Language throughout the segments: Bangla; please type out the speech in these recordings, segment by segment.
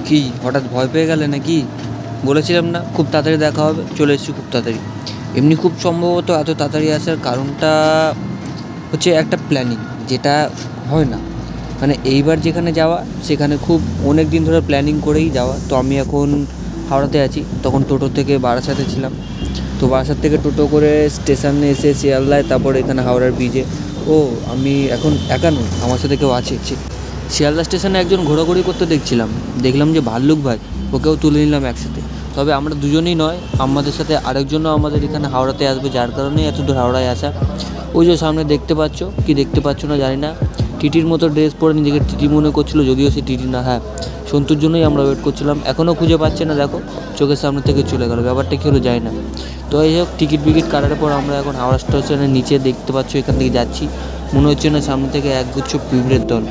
কি হঠাৎ ভয় পেয়ে গেলে নাকি? বলেছিলাম না খুব তাড়াতাড়ি দেখা হবে, চলে এসেছি খুব তাড়াতাড়ি। এমনি খুব সম্ভবত এত তাড়াতাড়ি আসার কারণটা হচ্ছে একটা প্ল্যানিং, যেটা হয় না। মানে এইবার যেখানে যাওয়া সেখানে খুব অনেক দিন ধরে প্ল্যানিং করেই যাওয়া। তো আমি এখন হাওড়াতে আছি, তখন টোটো থেকে বারাসাতে ছিলাম। তো বারাসাত থেকে টোটো করে স্টেশনে এসে শিয়ালদায়, তারপর এখানে হাওড়ার ব্রিজে। ও আমি এখন একা নই, আমার সাথে কেউ আছে। শিয়ালদা স্টেশনে একজন ঘোরাঘুরি করতে দেখলাম যে ভাল্লুক ভাই, ওকেও তুলে নিলাম একসাথে। তবে আমরা দুজনেই নয়, আমাদের সাথে আরেকজনও আমাদের এখানে হাওড়াতে আসবে, যার কারণেই এত দূর হাওড়ায় আসা। ওই যে সামনে দেখতে পাচ্ছ কি দেখতে পাচ্ছ না জানি না, টিটির মতো ড্রেস পরে নিজেকে টিটি মনে করছিল, যদিও সে টিটি না। হ্যাঁ, সন্তুর জন্যই আমরা ওয়েট করছিলাম, এখনও খুঁজে পাচ্ছে না। দেখো চোখের সামনে থেকে চলে গেল, ব্যাপারটা কী হলো যায় না। তো এই হোক, টিকিট বিকিট কাটার পর আমরা এখন হাওড়া স্টেশনের নিচে দেখতে পাচ্ছ, এখান থেকে যাচ্ছি। মনে হচ্ছে না সামনে থেকে একগুচ্ছ পিঁপড়ের দল।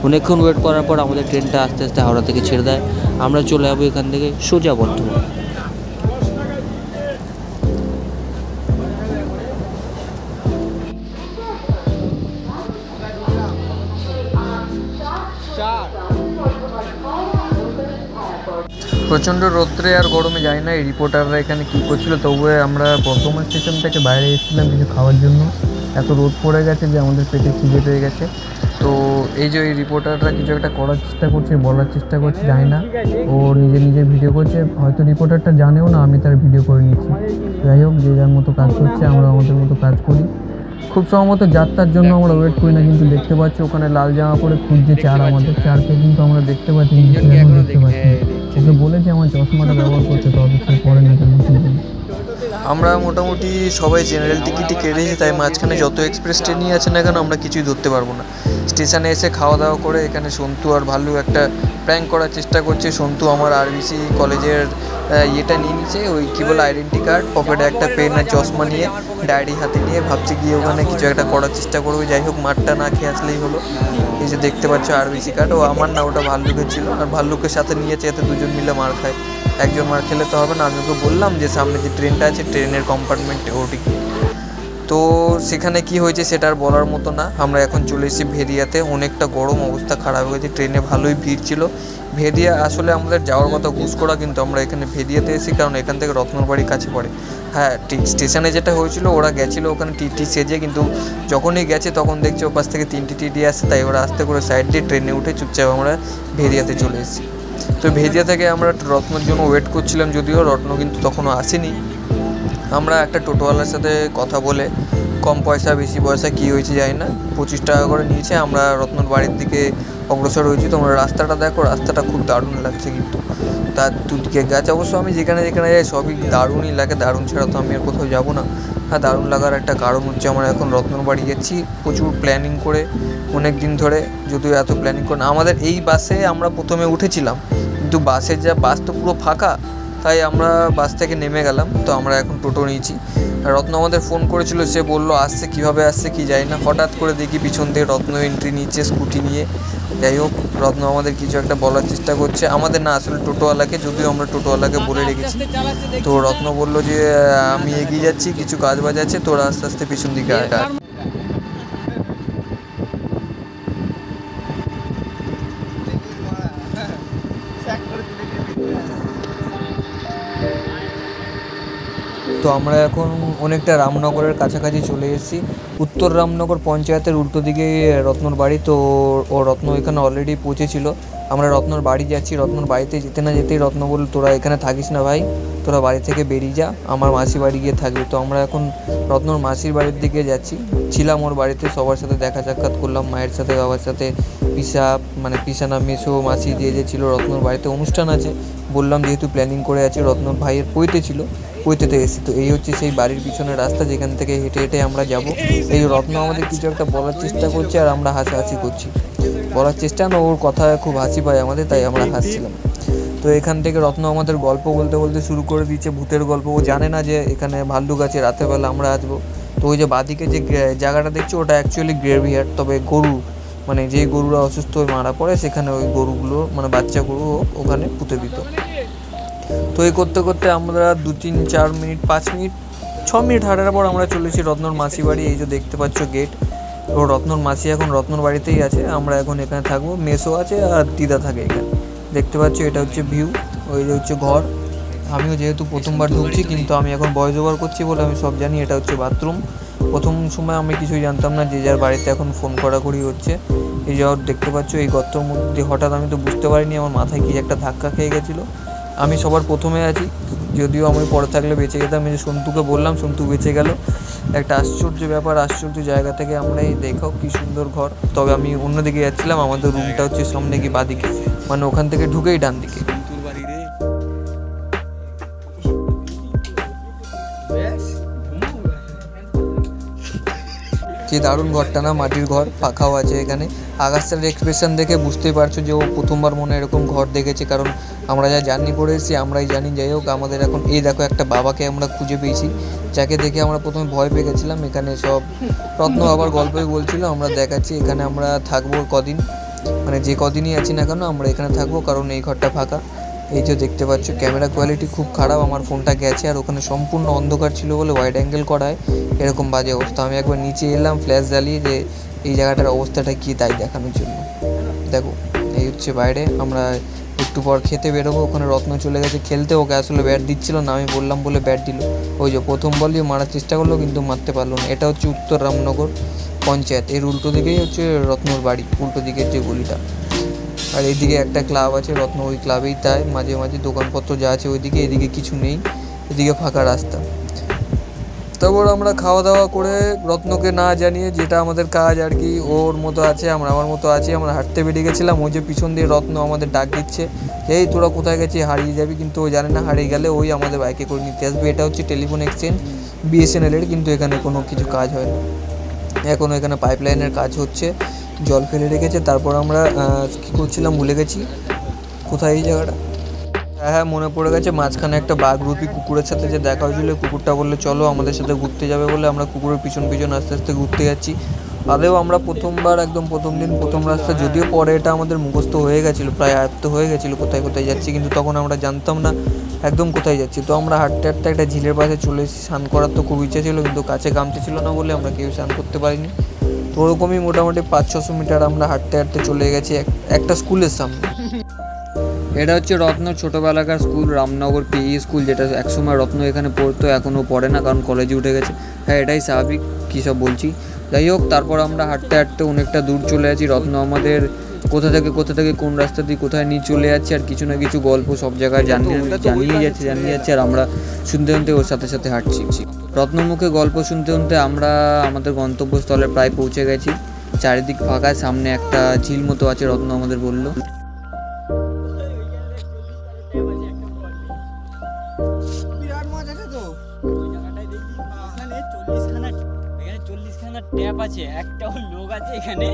অনেকক্ষণ ওয়েট করার পর আমাদের ট্রেনটা আস্তে আস্তে হাওড়া থেকে ছেড়ে দেয়। আমরা চলে যাবো এখান থেকে সোজা বর্ধমান। প্রচণ্ড রৌদ্রে আর গরমে যায় না এই রিপোর্টাররা এখানে কী করছিল। তবুও আমরা বর্ধমান স্টেশন থেকে বাইরে এসেছিলাম কিছু খাওয়ার জন্য। এত রোদ পড়ে গেছে যে আমাদের পেটে খিদে পেয়ে গেছে। তো এই যে এই রিপোর্টাররা কিছু একটা করার চেষ্টা করছে, বলার চেষ্টা করছে, জানি না। ও নিজে ভিডিও করছে, হয়তো রিপোর্টারটা জানেও না আমি তার ভিডিও করে নিচ্ছি। যাই হোক, যে যার মতো কাজ করছে, আমরা আমাদের মতো কাজ করি। খুব সম্ভবত যাত্রার জন্য আমরা ওয়েট করি না, কিন্তু দেখতে পাচ্ছি ওখানে লাল জামা পরে খুঁজছে চার, আমাদের চারকে কিন্তু আমরা দেখতে পাচ্ছি, দেখতে পাচ্ছি। ওকে বলেছি আমার চশমাটা ব্যবহার করতে, তবে সে পরে না কেন। আমরা মোটামুটি সবাই জেনারেল টিকিটই কেটেছি, তাই মাঝখানে যত এক্সপ্রেস ট্রেনই আছে না কেন আমরা কিছুই ধরতে পারবো না। স্টেশনে এসে খাওয়া দাওয়া করে এখানে সন্তু আর ভাল্লু একটা প্র্যাঙ্ক করার চেষ্টা করছে। সন্তু আমার আরবিসি কলেজের ইয়েটা নিয়ে নিচ্ছে, ওই কী বলে আইডেন্টি কার্ড, পকেটে একটা পেন আর চশমা নিয়ে, ডায়েরি হাতে নিয়ে ভাবছি গিয়ে ওখানে কিছু একটা করার চেষ্টা করবে। যাই হোক, মাঠটা না খেয়ে আসলেই হলো। এই যে দেখতে পাচ্ছ আরবিসি কার্ড, ও আমার না, ওটা ভাল্লুকের ছিল। আর ভাল্লুকের সাথে নিয়েছে, এতে দুজন মিলে মার খায়। একজন মার খেলে তো হবে না। আমি ওকে বললাম যে সামনে যে ট্রেনটা আছে ট্রেনের কম্পার্টমেন্টে ওটি। তো সেখানে কি হয়েছে সেটা আর বলার মতো না। আমরা এখন চলে এসেছি ভেদিয়াতে। অনেকটা গরম, অবস্থা খারাপ হয়ে গেছে। ট্রেনে ভালোই ভিড় ছিল। ভেদিয়া আসলে আমাদের যাওয়ার কথা ঘুষকরা, কিন্তু আমরা এখানে ভেদিয়াতে এসেছি কারণ এখান থেকে রত্নর বাড়ির কাছে পড়ে। হ্যাঁ, স্টেশনে যেটা হয়েছিল, ওরা গেছিলো ওখানে টিটি সেজে, কিন্তু যখনই গেছে তখন দেখছে ওপাশ থেকে 3টি টিটি আসছে, তাই ওরা আস্তে করে সাইড দিয়ে ট্রেনে উঠে চুপচাপ আমরা ভেদিয়াতে চলে এসেছি। তো ভেদিয়া থেকে আমরা রত্নর জন্য ওয়েট করছিলাম, যদিও রত্ন কিন্তু তখনও আসেনি। আমরা একটা টোটোওয়ালার সাথে কথা বলে কম পয়সা বেশি পয়সা কী হয়েছে জানি না, 25 টাকা করে নিয়েছে। আমরা রত্নর বাড়ির দিকে অগ্রসর হয়েছি। তোমরা রাস্তাটা দেখো, রাস্তাটা খুব দারুণ লাগছে, কিন্তু তার দুদিকে গাছ। অবশ্য আমি যেখানে যাই সবই দারুণই লাগে, দারুণ ছাড়া তো আমি আর কোথাও যাবো না। হ্যাঁ, দারুণ লাগার একটা কারণ হচ্ছে আমরা এখন রত্নর বাড়ি যাচ্ছি প্রচুর প্ল্যানিং করে, অনেক দিন ধরে। যদিও এত প্ল্যানিং করে আমাদের এই বাসে আমরা প্রথমে উঠেছিলাম, কিন্তু বাস তো পুরো ফাঁকা, তাই আমরা বাস থেকে নেমে গেলাম। তো আমরা এখন টোটো নিয়েছি। রত্ন আমাদের ফোন করেছিল, সে বললো আসছে, কীভাবে আসছে কি জানি না। হঠাৎ করে দেখি পিছন থেকে রত্ন এন্ট্রি নিচ্ছে স্কুটি নিয়ে। যাই হোক, রত্ন আমাদের কিছু একটা বলার চেষ্টা করছে, আমাদের না আসলে টোটোওয়ালাকে, যদিও আমরা টোটোওয়ালাকে বলে রেখেছি। তো রত্ন বললো যে আমি এগিয়ে যাচ্ছি, কিছু কাজ বাজ আছে, তোরা আস্তে আস্তে পিছন দিকে আয়। তো আমরা এখন অনেকটা রামনগরের কাছাকাছি চলে এসেছি। উত্তর রামনগর পঞ্চায়েতের উল্টো দিকে রত্নর বাড়ি। তো রত্ন এখানে অলরেডি পৌঁছেছিল। আমরা রত্নর বাড়ি যাচ্ছি। রত্নর বাড়িতে যেতে না যেতেই রত্ন বলল, তোরা এখানে থাকিস না ভাই, তোরা বাড়ি থেকে বেরিয়ে যা, আমার মাসির বাড়ি গিয়ে থাকবি। তো আমরা এখন রত্নর মাসির বাড়ির দিকে যাচ্ছি। ছিলাম ওর বাড়িতে, সবার সাথে দেখা সাক্ষাৎ করলাম, মায়ের সাথে, বাবার সাথে, পিসা না মেসো মাসি যে ছিল। রত্নর বাড়িতে অনুষ্ঠান আছে বললাম, যেহেতু প্ল্যানিং করে আছি। রত্নর ভাইয়ের পৈতে ছিল, পৈতেতে এসেছি। তো এই হচ্ছে সেই বাড়ির পিছনের রাস্তা, যেখান থেকে হেঁটে হেঁটে আমরা যাব। এই রত্ন আমাদের কিছু একটা বলার চেষ্টা করছে, আর আমরা হাসাহাসি করছি। বলার চেষ্টা না, ওর কথায় খুব হাসি পায় আমাদের, তাই আমরা হাসছিলাম। তো এখান থেকে রত্ন আমাদের গল্প বলতে বলতে শুরু করে দিচ্ছে ভূতের গল্প। ও জানে না যে এখানে ভাল্লুক আছে, রাতের বেলা আমরা আসবো। তো ওই যে বাদিকে যে জায়গাটা দেখছি, ওটা অ্যাকচুয়ালি গ্রেভিয়ার্ড। তবে গরু, মানে যেই গরুরা অসুস্থ হয়ে মারা পড়ে, সেখানে ওই গরুগুলো, মানে বাচ্চা গরু ওখানে পুঁতে দিত। তো এই করতে করতে আমরা 2, 3, 4 মিনিট, 5 মিনিট, 6 মিনিট হাঁটার পর আমরা চলেছি রত্নর মাসি বাড়ি। এই যে দেখতে পাচ্ছ গেট। রত্নর মাসি এখন রত্নর বাড়িতেই আছে, আমরা এখন এখানে থাকবো। মেসো আছে আর দিদা থাকে এখানে। দেখতে পাচ্ছ এটা হচ্ছে ভিউ, ওই হচ্ছে ঘর। আমিও যেহেতু প্রথমবার ঢুকছি, কিন্তু আমি এখন ভয়েস ওভার করছি বলে আমি সব জানি। এটা হচ্ছে বাথরুম। প্রথম সময় আমি কিছুই জানতাম না, যে যার বাড়িতে এখন ফোন করাকরি হচ্ছে। এই যে দেখতে পাচ্ছ এই গর্তর মধ্যে হঠাৎ আমি তো বুঝতে পারিনি, আমার মাথায় কি একটা ধাক্কা খেয়ে গেছিলো। আমি সবার প্রথমে আছি, যদিও আমি পরে থাকলে বেঁচে যেতাম। এই যে সন্তুকে বললাম, সন্তু বেঁচে গেল। একটা আশ্চর্য ব্যাপার, আশ্চর্য জায়গা থেকে আমরা এই দেখো কি সুন্দর ঘর। তবে আমি অন্যদিকে যাচ্ছিলাম, আমাদের রুমটা হচ্ছে সামনে কি বাঁদিকে, মানে ওখান থেকে ঢুকেই ডান দিকে। কি দারুণ ঘরটা না, মাটির ঘর, পাখাও আছে এখানে। আকাশটার এক্সপ্রেশন দেখে বুঝতেই পারছো যে ও প্রথমবার মনে এরকম ঘর দেখেছে, কারণ আমরা যা জার্নি করে এসেছি আমরাই জানি। যাই হোক, আমাদের এখন এই দেখো একটা বাবাকে আমরা খুঁজে পেয়েছি, যাকে দেখে আমরা প্রথমে ভয় পেয়ে গেছিলাম। এখানে সব রত্ন আবার গল্পই বলছিল, আমরা দেখাচ্ছি এখানে আমরা থাকবো কদিন, মানে যে কদিনই আছি না কেন আমরা এখানে থাকবো, কারণ এই ঘরটা ফাঁকা। এই যে দেখতে পাচ্ছ ক্যামেরা কোয়ালিটি খুব খারাপ, আমার ফোনটা গেছে, আর ওখানে সম্পূর্ণ অন্ধকার ছিল বলে ওয়াইড অ্যাঙ্গেল করায় এরকম বাজে অবস্থা। আমি একবার নিচে এলাম ফ্ল্যাশ জ্বালিয়ে যে এই জায়গাটার অবস্থাটা কী তাই দেখানোর জন্য। দেখো এই হচ্ছে বাইরে, আমরা একটু পর খেতে বেরোবো। ওখানে রত্ন চলে গেছে খেলতে, ওকে আসলে ব্যাট দিচ্ছিল না, আমি বললাম বলে ব্যাট দিল। ওই যে প্রথম বলই মারার চেষ্টা করলো কিন্তু মারতে পারলো না। এটা হচ্ছে উত্তর রামনগর পঞ্চায়েত, এর উল্টো দিকেই হচ্ছে রত্নর বাড়ি, উল্টো দিকের যে গলিটা। আর এইদিকে একটা ক্লাব আছে রত্ন, ওই ক্লাবেই তাই মাঝে মাঝে দোকানপত্র যা আছে ওইদিকে, এদিকে কিছু নেই, এদিকে ফাঁকা রাস্তা। তারপর আমরা খাওয়া দাওয়া করে রত্নকে না জানিয়ে, যেটা আমাদের কাজ আর কি, ওর মতো আছে আমরা আমার মতো আছি, আমরা হাঁটতে বেরিয়ে গেছিলাম। ওই যে পিছন দিয়ে রত্ন আমাদের ডাক দিচ্ছে, এই তোরা কোথায় গেছিস, হারিয়ে যাবি, কিন্তু ও জানে না হারিয়ে গেলে ওই আমাদের বাইকে করে নিতে আসবে। এটা হচ্ছে টেলিফোন এক্সচেঞ্জ BSNL-এর, কিন্তু এখানে কোনো কিছু কাজ হয় না এখনও, এখানে পাইপলাইনের কাজ হচ্ছে, জল ফেলে রেখেছে। তারপর আমরা কী করছিলাম ভুলে গেছি, কোথায় এই জায়গাটা, হ্যাঁ মনে পড়ে গেছে, মাঝখানে একটা বাঘরূপী কুকুরের সাথে যে দেখা হয়েছিল, কুকুরটা বললে চলো আমাদের সাথে ঘুরতে যাবে বলে আমরা কুকুরের পিছন পিছন আস্তে আস্তে ঘুরতে যাচ্ছি। আদেও আমরা প্রথমবার একদম প্রথম দিন প্রথম রাস্তা, যদিও পরে এটা আমাদের মুখস্থ হয়ে গেছিলো, প্রায় আয়ত্ত হয়ে গেছিলো কোথায় কোথায় যাচ্ছি, কিন্তু তখন আমরা জানতাম না একদম কোথায় যাচ্ছি। তো আমরা হাঁটতে হাঁটতে একটা ঝিলের পাশে চলে এসেছি। স্নান করার তো খুব ইচ্ছা ছিল, কিন্তু কাছে গামছা ছিল না বলে আমরা কেউ স্নান করতে পারিনি। তো ওরকমই মোটামুটি 500-600 মিটার আমরা হাঁটতে হাঁটতে চলে গেছি একটা স্কুলের সামনে। এটা হচ্ছে রত্ন ছোটোবেলাকার স্কুল, রামনগর PE স্কুল, যেটা একসময় রত্ন এখানে পড়তো, এখনও পড়ে না কারণ কলেজে উঠে গেছে। হ্যাঁ এটাই স্বাভাবিক, কী সব বলছি। যাই হোক, তারপর আমরা হাঁটতে হাঁটতে অনেকটা দূর চলে আছি। রত্ন আমাদের কোথা থেকে কোন রাস্তা দিয়ে কোথায় নিয়ে চলে যাচ্ছে, আর কিছু না কিছু গল্প সব জায়গায় জানিয়ে যাচ্ছে, আর আমরা শুনতে শুনতে ওর সাথে সাথে হাঁটছি। রত্নর মুখে গল্প শুনতে শুনতে আমরা আমাদের গন্তব্যস্থলে প্রায় পৌঁছে গেছি। চারিদিক ফাঁকা, সামনে একটা ঝিল মতো আছে, রত্ন আমাদের বললো। ট্যাপ আছে, একটাও লোক আছে এখানে।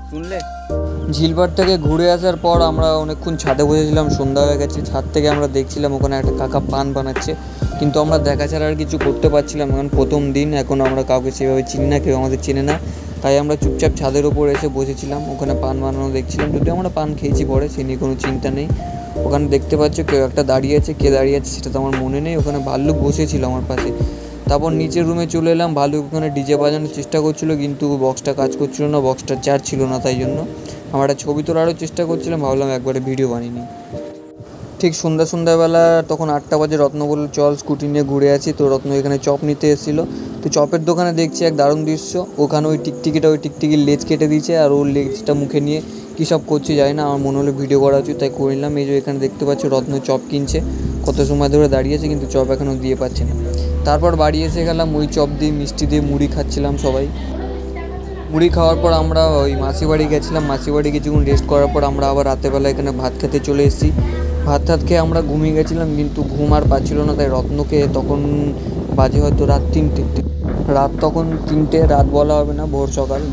শুনলে ঝিলপাড় থেকে ঘুরে আসার পর আমরা অনেকক্ষণ ছাদে বসেছিলাম, সন্ধ্যা হয়ে গেছে। ছাদ থেকে আমরা দেখছিলাম ওখানে একটা কাকা পান বানাচ্ছে, কিন্তু আমরা দেখা ছাড়া আর কিছু করতে পারছিলাম না, কারণ প্রথম দিন, এখন আমরা কাউকে সেভাবে চিনি না, কেউ আমাদের চেনে না। তাই আমরা চুপচাপ ছাদের ওপর এসে বসেছিলাম, ওখানে পান বানানো দেখছিলাম। যদি আমরা পান খেয়েছি পরে, সে নিয়ে কোনো চিন্তা নেই। ওখানে দেখতে পাচ্ছ কেউ একটা দাঁড়িয়ে আছে, কে দাঁড়িয়ে আছে সেটা তো আমার মনে নেই। ওখানে ভাল্লুক বসেছিল আমার পাশে। তারপর নিচের রুমে চলে এলাম, ভাল্লুক ওখানে ডিজে বাজানোর চেষ্টা করছিলো, কিন্তু বক্সটা কাজ করছিল না, বক্সটা চার্জ ছিল না, তাই জন্য আমরা একটা ছবি তোলারও চেষ্টা করছিলাম, ভাবলাম একবারে ভিডিও বানিয়ে নিই। ঠিক সন্ধ্যাবেলা তখন 8টা বাজে, রত্ন বলল চল স্কুটি নিয়ে ঘুরে আছি। তো রত্ন এখানে চপ নিতে এসেছিলো। তো চপের দোকানে দেখছি এক দারুণ দৃশ্য, ওখানে ওই টিকটিকির লেজ কেটে দিয়েছে, আর ওর লেজটা মুখে নিয়ে কী সব করছে যায় না, আমার মনে হলো ভিডিও করা উচিত, তাই করে নিলাম। এই যে এখানে দেখতে পাচ্ছ রত্ন চপ কিনছে, কত সময় ধরে দাঁড়িয়েছে কিন্তু চপ এখনও দিয়ে পাচ্ছে না। তারপর বাড়ি এসে গেলাম, ওই চপ দিয়ে মিষ্টি দিয়ে মুড়ি খাচ্ছিলাম সবাই। মুড়ি খাওয়ার পর আমরা ওই মাসি বাড়ি গেছিলাম, মাসি বাড়ি কিছুক্ষণ রেস্ট করার পর আমরা আবার রাতেরবেলা এখানে ভাত খেতে চলে এসেছি। ভাত খেয়ে আমরা ঘুমিয়ে গেছিলাম, কিন্তু ঘুম আর পাচ্ছিল না, তাই রত্নকে তখন বাজে হয়তো রাত 3টে, রাত তখন 3টে, রাত বলা হবে না,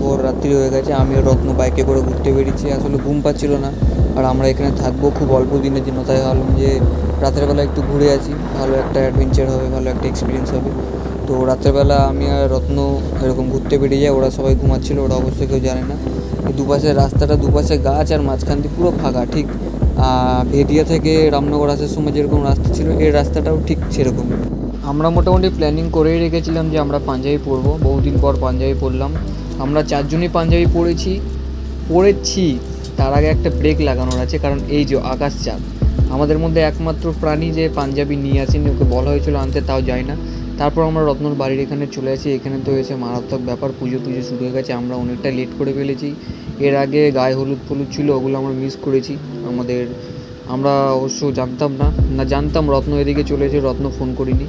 ভোর রাত্রি হয়ে গেছে। আমিও রত্ন বাইকে করে ঘুরতে বেরিয়েছি, আসলে ঘুম পাচ্ছিল না, আর আমরা এখানে থাকবো খুব অল্প দিনের জন্য, তাই ভাবলাম যে রাতের বেলা একটু ঘুরে আসি, ভালো একটা অ্যাডভেঞ্চার হবে, ভালো একটা এক্সপিরিয়েন্স হবে। তো রাতেরবেলা আমি আর রত্ন এরকম ঘুরতে বেরিয়ে যাই, ওরা সবাই ঘুমাচ্ছিলো, ওরা অবশ্যই কেউ জানে না। দুপাশে রাস্তাটা, দুপাশে গাছ, আর মাঝখান দিয়ে পুরো ফাঁকা, ঠিক ভেদিয়া থেকে রামনগর আসার সময় যেরকম রাস্তা ছিল, এই রাস্তাটাও ঠিক সেরকম। আমরা মোটামুটি প্ল্যানিং করেই রেখেছিলাম যে আমরা পাঞ্জাবি পরবো, বহুদিন পর পাঞ্জাবি পরলাম। আমরা 4 জনই পাঞ্জাবি পরেছি। তার আগে একটা ব্রেক লাগানোর আছে, কারণ এই যে আকাশ চাঁদ আমাদের মধ্যে একমাত্র প্রাণী যে পাঞ্জাবি নিয়ে আসেনি, ওকে বলা হয়েছিল আনতে, তাও যায় না। তারপর আমরা রত্নর বাড়ির এখানে চলে আসি। এখানে তো এসে মারাত্মক ব্যাপার, পুজো শুরু হয়ে গেছে। আমরা অনেকটা লেট করে ফেলেছি। এর আগে গায়ে হলুদ ছিল, ওগুলো আমরা মিস করেছি। আমরা অবশ্য জানতাম রত্ন এদিকে চলে এসে, রত্ন ফোন করিনি।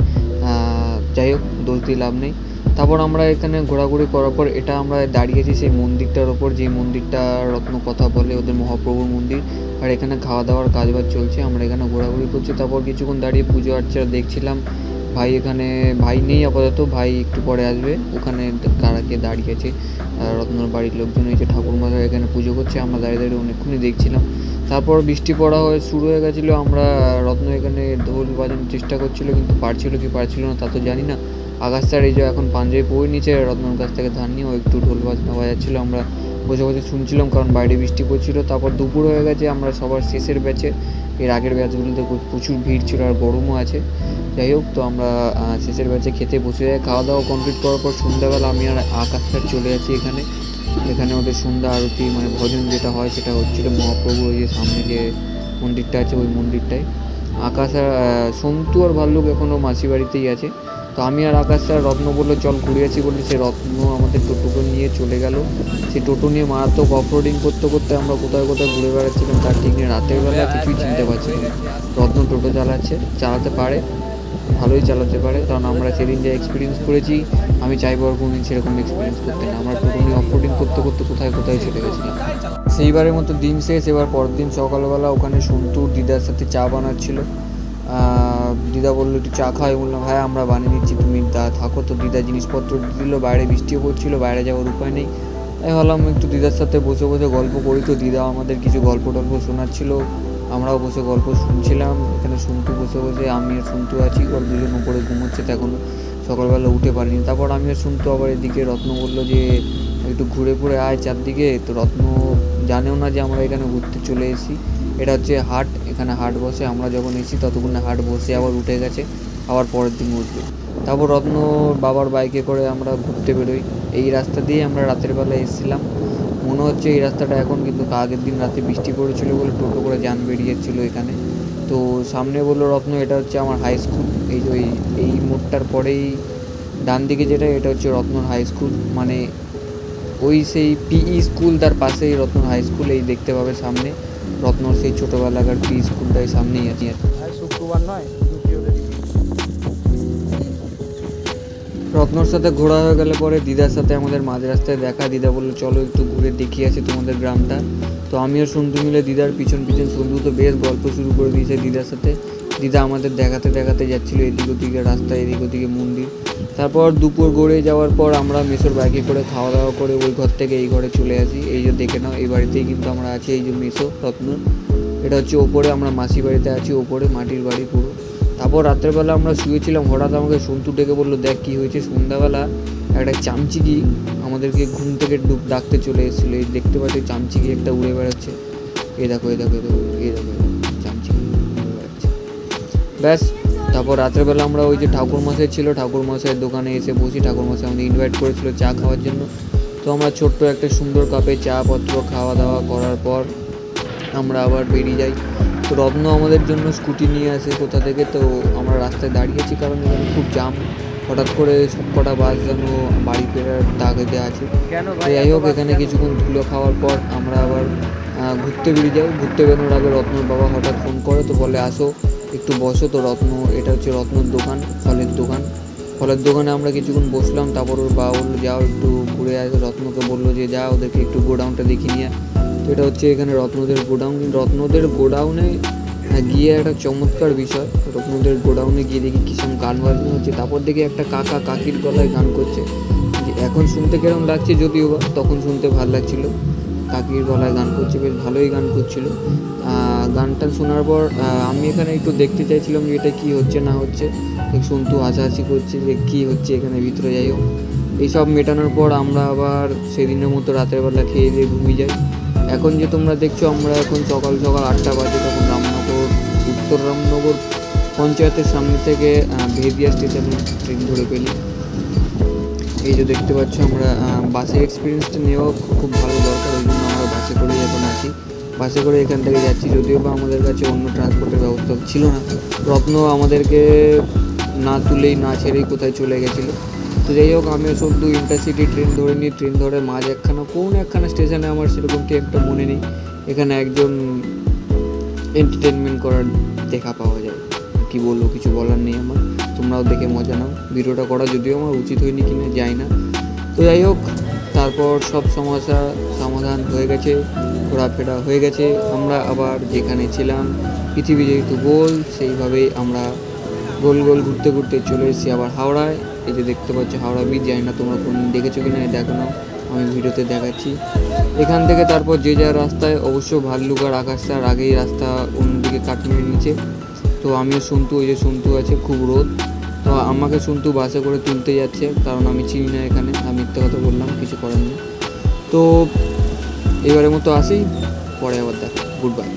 যাই হোক, দোষ দিয়ে লাভ নেই। তারপর আমরা এখানে ঘোরাঘুরি করার পর এটা আমরা দাঁড়িয়েছি সেই মন্দিরটার ওপর, যে মন্দিরটা রত্ন কথা বলে, ওদের মহাপ্রভুর মন্দির। আর এখানে খাওয়া দাওয়ার কাজবাজ চলছে, আমরা এখানে ঘোরাঘুরি করছি। তারপর কিছুক্ষণ দাঁড়িয়ে পুজো আর্চা দেখছিলাম। ভাই নেই আপাতত, ভাই একটু পরে আসবে। ওখানে কারাকে দাঁড়িয়েছে রত্নর বাড়ির লোকজন, এই যে ঠাকুরমশাই এখানে পুজো করছে, আমরা দাঁড়িয়ে অনেকক্ষণই দেখছিলাম। তারপর বৃষ্টি পড়া শুরু হয়ে গেছিলো। রত্ন এখানে ঢোল বাজানোর চেষ্টা করছিলো, কিন্তু পারছিল না তা তো জানি না। আকাশ স্যার এই যে এখন পাঞ্জাবি পরে নিচে রত্নর কাছ থেকে ধান নিয়ে ও একটু ঢোল বাজাচ্ছিলো। আমরা বসে শুনছিলাম, কারণ বাইরে বৃষ্টি পড়ছিলো। তারপর দুপুর হয়ে গেছে, আমরা সবার শেষের ব্যাচে। এর আগের ব্যাচগুলোতে প্রচুর ভিড় ছিল আর গরমও আছে। যাই হোক, তো আমরা শেষের ব্যাচে খেতে বসে যাই। খাওয়া দাওয়া কমপ্লিট করার পর সন্ধ্যাবেলা আমি আর আকাশ স্যার চলে যাচ্ছি এখানে ওদের সন্ধ্যা আরতি মানে ভজন যেটা হয় সেটা হচ্ছিলো মহাপ্রভু ওই যে সামনে যে মন্দিরটা আছে ওই মন্দিরটায়। আকাশ আর সন্তু আর ভাল্লুক এখনও মাসি বাড়িতেই আছে। তো আমি আর আকাশ স্যার, রত্ন বললো চল ঘুরে আসি বলে সে রত্ন আমাদের টোটো নিয়ে চলে গেল। সেই টোটো নিয়ে মারাত্মক অফরোডিং করতে আমরা কোথায় ঘুরে বেড়াচ্ছিলাম তার ঠিক নেই। রাতের বেলা কিছুই চিনতে পারছি না। রত্ন টোটো চালাতে পারে, ভালোই চালাতে পারে, কারণ আমরা সেদিন যে এক্সপিরিয়েন্স করেছি আমি চাইবো আর কোনোদিন সেরকম এক্সপিরিয়েন্স করতে না। আমরা টোটো নিয়ে অফরোডিং করতে কোথায় চলে গেছিলাম। সেইবারের মতো দিন শেষ। এবার পরের দিন সকালবেলা ওখানে সন্তু দিদার সাথে চা বানাচ্ছিলো। দিদা বললো একটু চা খাই, বললাম হ্যাঁ আমরা বানিয়ে নিচ্ছি, তুমি থাকো। তো দিদা জিনিসপত্র দিল, বাইরে বৃষ্টিও পড়ছিলো, বাইরে যাওয়ার উপায় নেই। তাই ভাবলাম একটু দিদার সাথে বসে গল্প করি। তো দিদা আমাদের কিছু গল্প শোনাচ্ছিলো, আমরাও বসে গল্প শুনছিলাম। এখানে সন্তু বসে আমি আর সন্তু আছি, ওর দুজন উপরে ঘুমোচ্ছে, তো এখনও সকালবেলা উঠে পারিনি। তারপর আমি আর সন্তু আবার এদিকে রত্ন বললো যে একটু ঘুরে আয় চারদিকে। তো রত্ন জানেও না যে আমরা এখানে ঘুরতে চলে এসেছি। এটা হচ্ছে হাট, এখানে হাট বসে। আমরা যখন এসেছি ততক্ষণে হাট বসে আবার উঠে গেছে, আবার পরের দিন উঠবে। তারপর রত্ন বাবার বাইকে করে আমরা ঘুরতে বেরোই। এই রাস্তা দিয়ে আমরা রাতের বেলা এসেছিলাম, মনে হচ্ছে এই রাস্তাটা এখন, কিন্তু আগের দিন রাতে বৃষ্টি পড়েছিল বলে টোটো করে যান বেরিয়েছিলো এখানে। তো সামনে বললো রত্ন এটা হচ্ছে আমার হাই স্কুল। এই যে এই মোড়টার পরেই ডান দিকে যেটা, এটা হচ্ছে রত্নর হাই স্কুল, মানে ওই সেই পিই স্কুল তার পাশেই রত্নর হাই স্কুল। এই দেখতে পাবে সামনে রত্নর সেই ছোটোবেলাকার পিই স্কুলটাই সামনেই আছে। শুক্রবার নয়, রত্নর সাথে ঘোরা হয়ে গেলে পরে দিদার সাথে আমাদের মাঝ রাস্তায় দেখা। দিদা বললো চলো একটু ঘুরে দেখিয়ে আসি তোমাদের গ্রামটা। তো আমিও সন্তু মিলে দিদার পিছন সন্তু তো বেশ গল্প শুরু করে দিয়েছে দিদার সাথে। দিদা আমাদের দেখাতে যাচ্ছিলো এদিক ওদিকে রাস্তা, এদিক ওদিকে মন্দির। তারপর দুপুর গড়ে যাওয়ার পর আমরা মেসোর বাইকে করে খাওয়া দাওয়া করে ওই ঘর থেকে এই ঘরে চলে আসি। এই যে দেখে নাও, এই বাড়িতেই কিন্তু আমরা আছি। এই যে মেসো রত্নর, এটা হচ্ছে ওপরে, আমরা মাসি বাড়িতে আছি ওপরে, মাটির বাড়ি পুরো। তারপর রাত্রেবেলা আমরা শুয়েছিলাম, হঠাৎ আমাকে সন্তু ডেকে বললো দেখ কী হয়েছে। সন্ধ্যাবেলা একটা চামচিকি আমাদেরকে ঘুম থেকে ডাকতে চলে এসেছিলো। এই দেখতে পাচ্ছি চামচিকি একটা উড়ে বেড়াচ্ছে। এই দেখো চামচিকি উড়ে বেড়াচ্ছে। ব্যাস, তারপর রাত্রেবেলা আমরা ওই যে ঠাকুরমশাই ছিল, ঠাকুরমশাইয়ের দোকানে এসে বসি। ঠাকুরমশাই আমাদের ইনভাইট করেছিল চা খাওয়ার জন্য। তো আমরা ছোট্ট একটা সুন্দর কাপে চা পত্র খাওয়া দাওয়া করার পর আমরা আবার বেরিয়ে যাই। তো রত্ন আমাদের জন্য স্কুটি নিয়ে আসে কোথা থেকে। তো আমরা রাস্তায় দাঁড়িয়েছি, কারণ এখানে খুব জাম। হঠাৎ করে সবকটা বাস যেন বাড়ি ফেরার তাগিদে আছে। তো যাই হোক, এখানে কিছুক্ষণ ধুলো খাওয়ার পর আমরা আবার ঘুরতে বেরিয়ে যাই। ঘুরতে বেরোনোর আগে রত্নর বাবা হঠাৎ ফোন করে, তো বলে আসো একটু বসো। তো এটা হচ্ছে রত্নর দোকান, ফলের দোকানে আমরা কিছুক্ষণ বসলাম। তারপর ওর বাবা বললো যাও একটু ঘুরে আসো। রত্নকে বললো যে যা ওদেরকে একটু গোডাউনটা দেখিয়ে নিয়ে। তো এটা হচ্ছে এখানে রত্নদের গোডাউনে গিয়ে একটা চমৎকার বিষয়, রত্নদের গোডাউনে গিয়ে দেখি কিসব গান বাজনা হচ্ছে। তারপর দেখি একটা কাকির গলায় গান করছে। এখন শুনতে কেরম লাগছে যদিও বা, তখন শুনতে ভালো লাগছিল। কাকির গলায় গান করছে, বেশ ভালোই গান করছিল। গানটা শোনার পর আমি এখানে একটু দেখতে চাইছিলাম যে এটা কী হচ্ছে না হচ্ছে। সন্তু হাসাহাসি করছে যে কী হচ্ছে এখানে ভিতরে। যাই হোক, এইসব মেটানোর পর আমরা আবার সেদিনের মতো রাতের বেলা খেয়ে দিয়ে ঘুমিয়ে যাই। এখন যে তোমরা দেখছো, আমরা এখন সকাল 8টা বাজে, তখন উত্তর রামনগর পঞ্চায়েতের সামনে থেকে ভেদিয়া স্টেশনে ট্রেন ধরে ফেলি। এই যে দেখতে পাচ্ছ আমরা বাসের এক্সপিরিয়েন্সটা নেওয়া খুব ভালো দরকার, ওই জন্য আমরা বাসে করেই এখন আছি। বাসে করে এখান থেকে যাচ্ছি, যদিও বা আমাদের কাছে অন্য ট্রান্সপোর্টের ব্যবস্থা ছিল না। রত্ন আমাদেরকে না তুলেই না ছেড়েই কোথায় চলে গেছিলো। তো যাই হোক, আমিও শুধু ইন্টারসিটি ট্রেন ধরে নিই, ট্রেন ধরে মাঝ একখানা স্টেশনে, আমার সেরকম ঠিক একটা মনে নেই, এখানে একজন এন্টারটেনমেন্ট করার দেখা পাওয়া যায়। কি বলবো, কিছু বলার নেই আমার, তোমরাও দেখে মজা নাও। ভিডিওটা করা যদিও আমার উচিত হয়নি কিনা যাই না। তো যাই হোক, তারপর সব সমস্যা সমাধান হয়ে গেছে, ঘোরাফেরা হয়ে গেছে। আমরা আবার যেখানে ছিলাম, পৃথিবী যেহেতু গোল, সেইভাবেই আমরা গোল গোল ঘুরতে ঘুরতে চলে এসেছি আবার হাওড়ায়। এই যে দেখতে পাচ্ছ হাওড়া ব্রিজ, জানি না তোমরা কোন দেখেছো কিনা, দেখো নাও, আমি ভিডিওতে দেখাচ্ছি। এখান থেকে তারপর যে যার রাস্তায়, অবশ্য ভাল্লুক আর আকাশটার আগেই রাস্তা অন্যদিকে কাটমির নিচে। তো আমিও সন্তু, ওই যে সন্তু আছে, খুব রোদ, তো আমাকে সন্তু বাসে করে তুলতে যাচ্ছে, কারণ আমি চিনি না এখানে, আমি মিথ্যে কথা বললাম, কিছু করার নেই। তো এবারের মতো আসি, পরে আবার দেখা, গুড বাই।